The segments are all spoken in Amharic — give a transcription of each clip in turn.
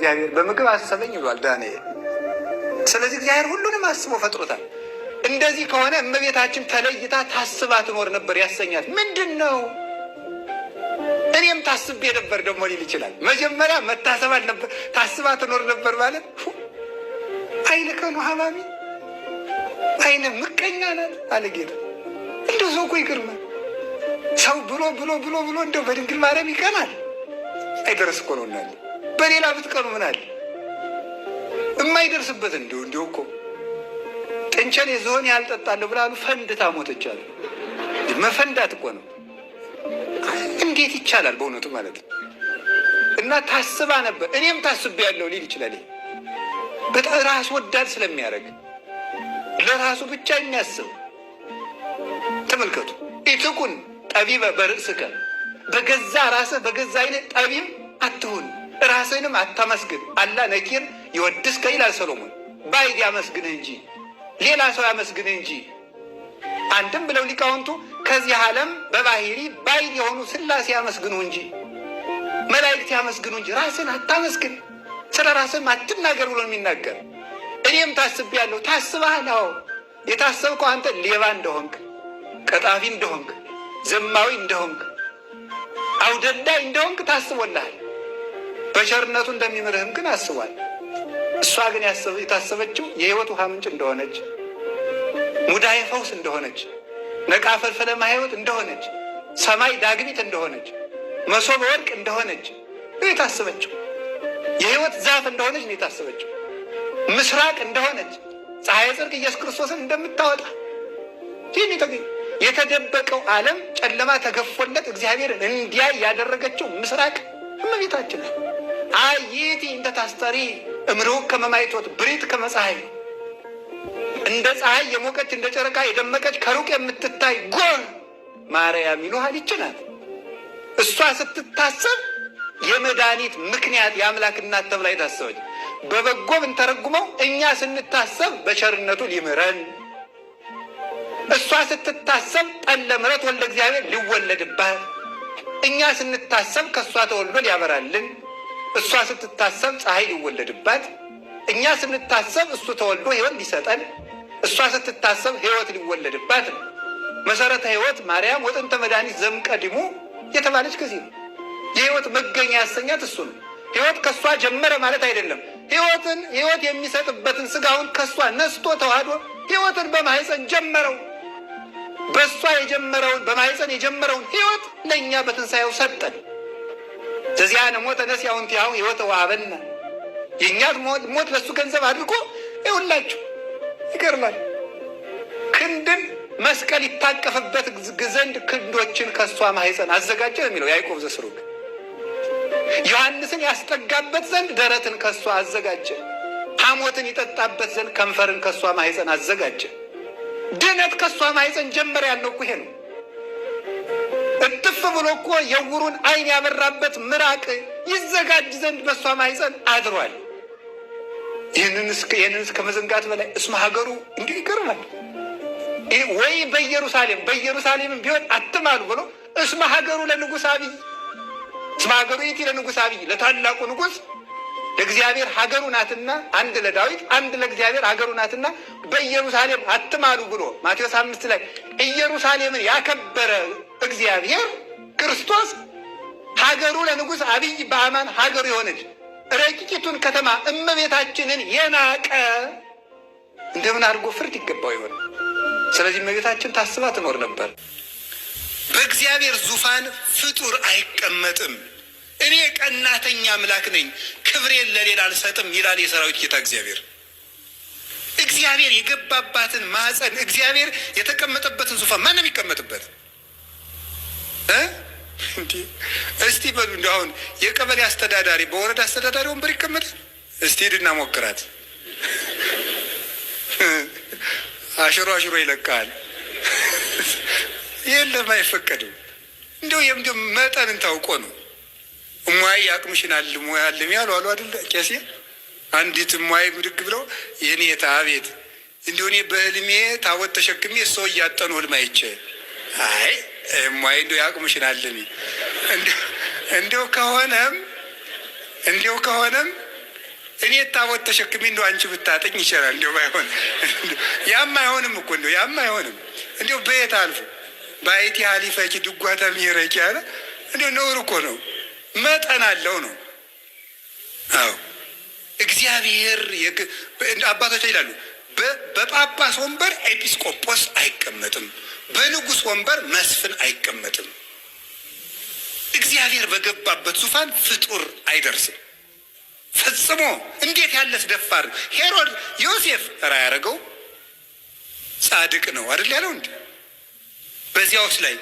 እግዚአብሔር በምግብ አሰበኝ ብሏል ዳንኤል። ስለዚህ እግዚአብሔር ሁሉንም አስቦ ፈጥሮታል። እንደዚህ ከሆነ እመቤታችን ተለይታ ታስባ ትኖር ነበር ያሰኛት ምንድን ነው? እኔም ታስቤ ነበር ደግሞ ሊል ይችላል። መጀመሪያ መታሰብ አልነበር ታስባ ትኖር ነበር ማለት አይልከ ነው ሀማሚ አይነ ምቀኛ ናት አለ ጌታ። እንደው ሰው እኮ ይገርማል። ሰው ብሎ ብሎ ብሎ ብሎ እንደው በድንግል ማርያም ይቀናል። አይደርስ እኮ ነው እናለ በሌላ ብትቀኑ ምን አለ የማይደርስበት እንዲሁ እኮ ጥንቸል የዝሆን ያልጠጣለሁ ብላሉ ፈንድታ ሞተች አሉ። መፈንዳት እኮ ነው። እንዴት ይቻላል በእውነቱ ማለት ነው። እና ታስባ ነበር እኔም ታስቤ ያለው ሊል ይችላል። በጣም ራስ ወዳድ ስለሚያደርግ ለራሱ ብቻ የሚያስብ ተመልከቱ። ኢትኩን ጠቢበ በርእስከ በገዛ ራስህ በገዛ አይነት ጠቢብ አትሁን፣ ራስህንም አታመስግን። አላ ነኪር ይወድስከ ይላል ሰሎሞን። ባዕድ ያመስግንህ እንጂ ሌላ ሰው ያመስግንህ እንጂ። አንድም ብለው ሊቃውንቱ ከዚህ ዓለም በባህሪ ባዕድ የሆኑ ሥላሴ ያመስግኑ እንጂ መላእክት ያመስግኑ እንጂ ራስህን አታመስግን፣ ስለ ራስህም አትናገር ብሎ የሚናገር። እኔም ታስቤያለሁ። ታስበሃል? አዎ። የታሰብከው አንተ ሌባ እንደሆንክ፣ ቀጣፊ እንደሆንክ፣ ዘማዊ እንደሆንክ፣ አውደዳይ እንደሆንክ ታስቦልሃል። በቸርነቱ እንደሚምርህም ግን አስቧል። እሷ ግን የታሰበችው የሕይወት ውሃ ምንጭ እንደሆነች፣ ሙዳየ ፈውስ እንደሆነች፣ ነቃ ፈልፈለ ማሕይወት እንደሆነች፣ ሰማይ ዳግሚት እንደሆነች፣ መሶበ ወርቅ እንደሆነች ነው የታሰበችው። የሕይወት ዛፍ እንደሆነች ነው የታሰበችው። ምስራቅ እንደሆነች፣ ፀሐይ ጽድቅ ኢየሱስ ክርስቶስን እንደምታወጣ ይህን የተደበቀው ዓለም ጨለማ ተገፎለት እግዚአብሔርን እንዲያይ ያደረገችው ምስራቅ እመቤታችን ነው። አይቲ እንተ ታስተሪ እምርሁቅ ከመ ማይቶት ብሪት ከመ ፀሐይ፣ እንደ ፀሐይ የሞቀች እንደ ጨረቃ የደመቀች ከሩቅ የምትታይ ጎህ ማርያም ይሉሃል ይችላል። እሷ ስትታሰብ የመድኃኒት ምክንያት የአምላክ እናት ተብላ የታሰበች። በበጎ ብንተረጉመው እኛ ስንታሰብ በቸርነቱ ሊምረን፣ እሷ ስትታሰብ ጠለ ምሕረት ወልደ እግዚአብሔር ሊወለድባት፣ እኛ ስንታሰብ ከእሷ ተወልዶ ሊያበራልን፣ እሷ ስትታሰብ ፀሐይ ሊወለድባት፣ እኛ ስንታሰብ እሱ ተወልዶ ሕይወት ሊሰጠን፣ እሷ ስትታሰብ ሕይወት ሊወለድባት ነው። መሰረተ ሕይወት ማርያም ወጥንተ መድኃኒት ዘእምቀድሙ የተባለች ከዚህ ነው። የሕይወት መገኛ ያሰኛት እሱ ነው። ሕይወት ከእሷ ጀመረ ማለት አይደለም። ሕይወት የሚሰጥበትን ሥጋውን ከእሷ ነስቶ ተዋህዶ ሕይወትን በማሕፀን ጀመረው። በእሷ የጀመረውን በማሕፀን የጀመረውን ሕይወት ለእኛ በትንሣኤው ሰጠን። ዘዚአነ ሞተ ነሲያው እንቲአሁ ሕይወተ ወሀበነ። የእኛ ሞት ለእሱ ገንዘብ አድርጎ ይሁላችሁ። ይገርማል። ክንድን መስቀል ይታቀፍበት ዘንድ ክንዶችን ከእሷ ማሕፀን አዘጋጀ ነው የሚለው ያዕቆብ ዘስሩግ። ዮሐንስን ያስጠጋበት ዘንድ ደረትን ከእሷ አዘጋጀ። ሐሞትን ይጠጣበት ዘንድ ከንፈርን ከእሷ ማሕፀን አዘጋጀ። ድነት ከእሷ ማሕፀን ጀመረ ያለው እኮ ይሄ ነው። እጥፍ ብሎ እኮ የዕውሩን ዓይን ያበራበት ምራቅ ይዘጋጅ ዘንድ በእሷ ማሕፀን አድሯል። ይህንንስ ከመዘንጋት በላይ እስመ ሀገሩ እንዲህ ይገርማል። ወይ በኢየሩሳሌምም ቢሆን አትማሉ ብሎ እስመ ሀገሩ ለንጉሥ አብይ፣ እስመ ሀገሩ ይእቲ ለንጉሥ አብይ፣ ለታላቁ ንጉሥ ለእግዚአብሔር ሀገሩ ናትና፣ አንድ ለዳዊት አንድ ለእግዚአብሔር ሀገሩ ናትና በኢየሩሳሌም አትማሉ ብሎ ማቴዎስ 5 ላይ ኢየሩሳሌምን ያከበረ እግዚአብሔር ክርስቶስ ሀገሩ ለንጉሥ አብይ በአማን ሀገሩ የሆነች ረቂቂቱን ከተማ እመቤታችንን የናቀ እንደምን አድርጎ ፍርድ ይገባው ይሆን? ስለዚህ እመቤታችን ታስባ ትኖር ነበር። በእግዚአብሔር ዙፋን ፍጡር አይቀመጥም። እኔ ቀናተኛ አምላክ ነኝ፣ ክብሬን ለሌላ አልሰጥም ይላል የሰራዊት ጌታ እግዚአብሔር። እግዚአብሔር የገባባትን ማኅፀን፣ እግዚአብሔር የተቀመጠበትን ዙፋን ማን ነው የሚቀመጥበት? እስቲ በሉ እንዲ አሁን የቀበሌ አስተዳዳሪ በወረዳ አስተዳዳሪ ወንበር ይቀመጣል? እስቲ ሂድና ሞክራት። አሽሮ ይለቃል። የለም አይፈቀድም። እንዲሁ መጠንን ታውቆ ነው። እሟይ አቅምሽን አልሞ ያለም ያሉ አሉ አይደል ቄሴ። አንዲት እሟይ ብድግ ብለው የኔታ አቤት እንዲሁ እኔ በህልሜ ታቦት ተሸክሜ ሰው እያጠኑ ህልም አይቼ፣ አይ እሟይ እንዲሁ ያቅምሽን አልሚ እንዲሁ ከሆነም እኔ ታቦት ተሸክሜ እንደው አንቺ ብታጠኝ ይችላል። እንደው ባይሆን ያም አይሆንም እኮ እንደው ያም አይሆንም። እንደው በየት አልፎ ባይቲ ሀሊፈኪ ድጓታ ሚረቂ ያለ እንደው ነውር እኮ ነው። መጠን አለው ነው። አዎ እግዚአብሔር አባቶች ይላሉ በጳጳስ ወንበር ኤጲስቆጶስ አይቀመጥም፣ በንጉሥ ወንበር መስፍን አይቀመጥም። እግዚአብሔር በገባበት ዙፋን ፍጡር አይደርስም ፈጽሞ። እንዴት ያለስ ደፋር! ሄሮድ ዮሴፍ ራ ያደረገው ጻድቅ ነው አይደል ያለው እንዴ? በዚያውስ ላይ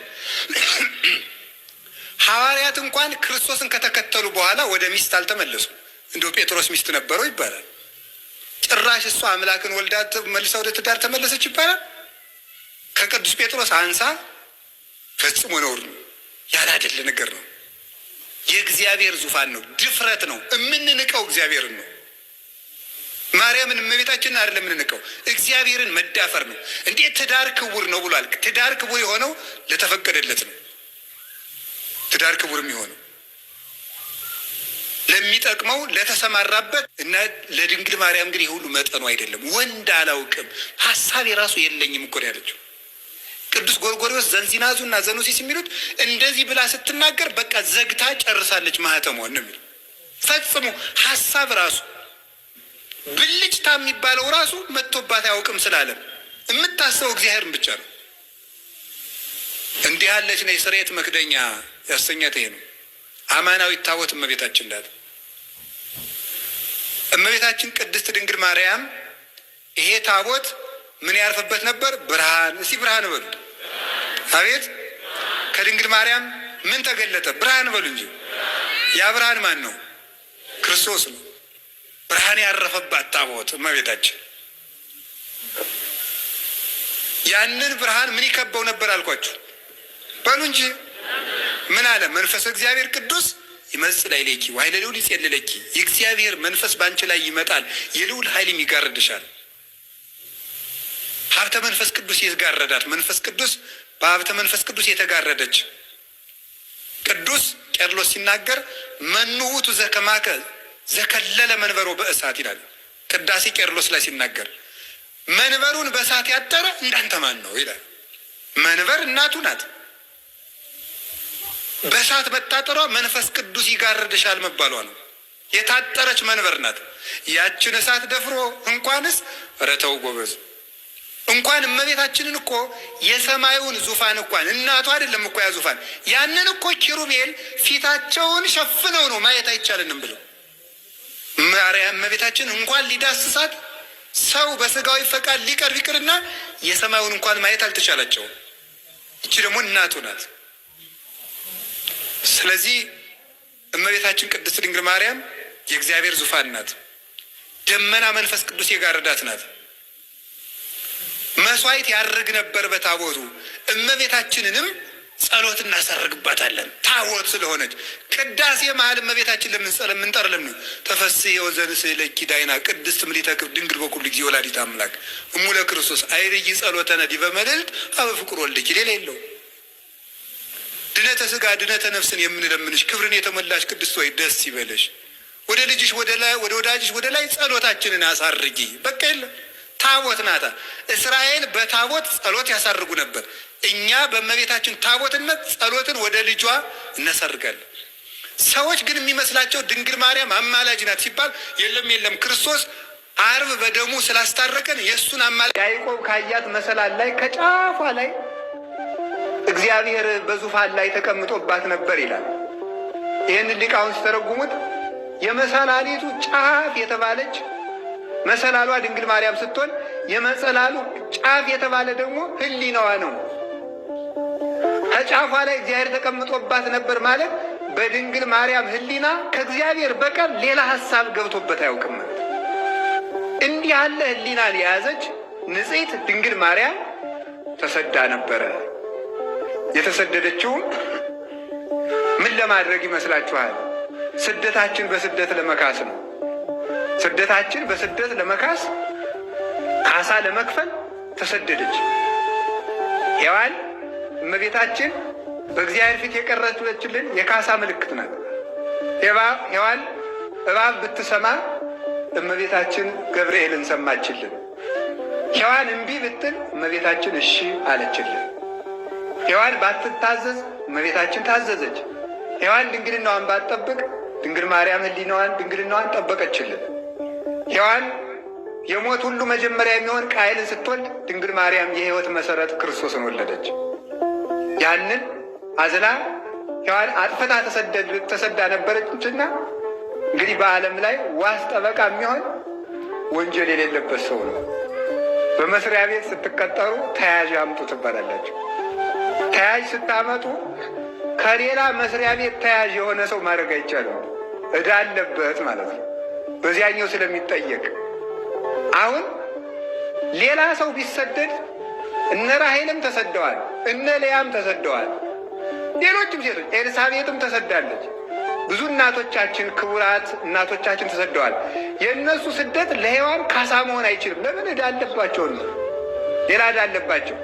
ሐዋርያት እንኳን ክርስቶስን ከተከተሉ በኋላ ወደ ሚስት አልተመለሱም። እንደው ጴጥሮስ ሚስት ነበረው ይባላል። ጭራሽ እሷ አምላክን ወልዳ መልሳ ወደ ትዳር ተመለሰች ይባላል። ከቅዱስ ጴጥሮስ አንሳ ፈጽሞ ነውር ነው፣ ያላደለ ነገር ነው። የእግዚአብሔር ዙፋን ነው፣ ድፍረት ነው። የምንንቀው እግዚአብሔርን ነው። ማርያምን እመቤታችንን አይደለም የምንንቀው፣ እግዚአብሔርን መዳፈር ነው። እንዴት ትዳር ክቡር ነው ብሏል። ትዳር ክቡር የሆነው ለተፈቀደለት ነው። ትዳር ክቡር የሚሆነው ለሚጠቅመው ለተሰማራበት እና ለድንግል ማርያም ግን የሁሉ መጠኑ አይደለም። ወንድ አላውቅም ሀሳብ የራሱ የለኝም እኮ ነው ያለችው። ቅዱስ ጎርጎርዮስ ዘንዚናዙ እና ዘኑሲስ የሚሉት እንደዚህ ብላ ስትናገር በቃ ዘግታ ጨርሳለች ማህተሟን ነው የሚሉ። ፈጽሞ ሀሳብ ራሱ ብልጭታ የሚባለው ራሱ መጥቶባት አያውቅም ስላለም የምታስበው እግዚአብሔርን ብቻ ነው። እንዲህ ያለች ነው የስርየት መክደኛ ያሰኛት ይሄ ነው። አማናዊት ታቦት እመቤታችን እንዳለ እመቤታችን ቅድስት ድንግል ማርያም ይሄ ታቦት ምን ያርፍበት ነበር? ብርሃን። እስቲ ብርሃን በሉ። አቤት! ከድንግል ማርያም ምን ተገለጠ? ብርሃን በሉ እንጂ። ያ ብርሃን ማን ነው? ክርስቶስ ነው። ብርሃን ያረፈባት ታቦት እመቤታችን። ያንን ብርሃን ምን ይከበው ነበር አልኳችሁ? በሉ እንጂ። ምን አለ? መንፈስ እግዚአብሔር ቅዱስ ይመጽእ ላዕሌኪ ወኃይለ ልዑል ይጼልለኪ። የእግዚአብሔር መንፈስ ባንቺ ላይ ይመጣል፣ የልዑል ኃይልም ይጋርድሻል። ሀብተ መንፈስ ቅዱስ የተጋረዳት፣ መንፈስ ቅዱስ በሀብተ መንፈስ ቅዱስ የተጋረደች። ቅዱስ ቄርሎስ ሲናገር መኑ ውእቱ ዘከማከ ዘከለለ መንበሮ በእሳት ይላል። ቅዳሴ ቄርሎስ ላይ ሲናገር መንበሩን በእሳት ያጠረ እንዳንተ ማን ነው ይላል። መንበር እናቱ ናት። በእሳት መታጠሯ መንፈስ ቅዱስ ይጋርድሻል መባሏ ነው። የታጠረች መንበር ናት። ያችን እሳት ደፍሮ እንኳንስ ረተው ጎበዝ እንኳን እመቤታችንን እኮ የሰማዩን ዙፋን እንኳን እናቱ አይደለም እኮ ያ ዙፋን፣ ያንን እኮ ኪሩቤል ፊታቸውን ሸፍነው ነው ማየት አይቻልንም ብለው ማርያም እመቤታችን እንኳን ሊዳስሳት ሰው በስጋዊ ፈቃድ ሊቀርብ ይቅርና የሰማዩን እንኳን ማየት አልተቻላቸውም። እቺ ደግሞ እናቱ ናት። ስለዚህ እመቤታችን ቅድስት ድንግል ማርያም የእግዚአብሔር ዙፋን ናት። ደመና መንፈስ ቅዱስ የጋረዳት ናት። መስዋዕት ያርግ ነበር በታቦቱ። እመቤታችንንም ጸሎት እናሰርግባታለን ታቦት ስለሆነች። ቅዳሴ መሀል እመቤታችን ለምንጠር ለምን ተፈሥሒ ወዘንሥእለኪ ዳይና ቅድስት ምልዕተ ክብር ድንግል በኩሉ ጊዜ ወላዲተ አምላክ እሙለ ክርስቶስ አይርይ ጸሎተነ ዲበ መልዕልት አበ ፍቁር ወልድኪ። ሌላ የለው። ድነተ ስጋ ድነተ ነፍስን የምንለምንሽ ክብርን የተሞላሽ ቅድስት ወይ ደስ ይበለሽ። ወደ ልጅሽ ወደ ወዳጅሽ ወደ ላይ ጸሎታችንን አሳርጊ። በቃ የለም። ታቦት ናታ። እስራኤል በታቦት ጸሎት ያሳርጉ ነበር። እኛ በእመቤታችን ታቦትነት ጸሎትን ወደ ልጇ እናሳርጋለን። ሰዎች ግን የሚመስላቸው ድንግል ማርያም አማላጅ ናት ሲባል የለም ክርስቶስ አርብ በደሙ ስላስታረቀን የእሱን አማላጅ። ያዕቆብ ካያት መሰላል ላይ ከጫፏ ላይ እግዚአብሔር በዙፋን ላይ ተቀምጦባት ነበር ይላል። ይህንን ሊቃውንት ሲተረጉሙት የመሰላሊቱ ጫፍ የተባለች መሰላሏ ድንግል ማርያም ስትሆን የመሰላሉ ጫፍ የተባለ ደግሞ ሕሊናዋ ነው። ከጫፏ ላይ እግዚአብሔር ተቀምጦባት ነበር ማለት በድንግል ማርያም ሕሊና ከእግዚአብሔር በቀር ሌላ ሀሳብ ገብቶበት አያውቅም። እንዲህ ያለ ሕሊናን የያዘች ንጽሕት ድንግል ማርያም ተሰዳ ነበረ። የተሰደደችውም ምን ለማድረግ ይመስላችኋል? ስደታችን በስደት ለመካስ ነው። ስደታችን በስደት ለመካስ ካሳ ለመክፈል ተሰደደች። ሔዋን እመቤታችን በእግዚአብሔር ፊት የቀረበችልን የካሳ ምልክት ናት። ሔዋን እባብ ብትሰማ እመቤታችን ገብርኤልን ሰማችልን። ሔዋን እምቢ ብትል እመቤታችን እሺ አለችልን። ሔዋን ባትታዘዝ እመቤታችን ታዘዘች። ሔዋን ድንግልናዋን ባትጠብቅ ድንግል ማርያም ድንግልናዋን ጠበቀችልን። ሔዋን የሞት ሁሉ መጀመሪያ የሚሆን ቃየልን ስትወልድ ድንግል ማርያም የሕይወት መሰረት ክርስቶስን ወለደች። ያንን አዝላ ሔዋን አጥፍታ ተሰዳ ነበረችና እንግዲህ በዓለም ላይ ዋስ ጠበቃ የሚሆን ወንጀል የሌለበት ሰው ነው። በመስሪያ ቤት ስትቀጠሩ ተያዥ አምጡ ትባላላችሁ። ተያዥ ስታመጡ ከሌላ መስሪያ ቤት ተያዥ የሆነ ሰው ማድረግ አይቻልም። ዕዳ አለበት ማለት ነው፣ በዚያኛው ስለሚጠየቅ። አሁን ሌላ ሰው ቢሰደድ እነ ራሔልም ተሰደዋል፣ እነ ልያም ተሰደዋል፣ ሌሎችም ሴቶች ኤልሳቤጥም ተሰዳለች። ብዙ እናቶቻችን ክቡራት እናቶቻችን ተሰደዋል። የእነሱ ስደት ለሔዋን ካሳ መሆን አይችልም። ለምን? ዕዳ አለባቸው ነው፣ ሌላ ዕዳ አለባቸው።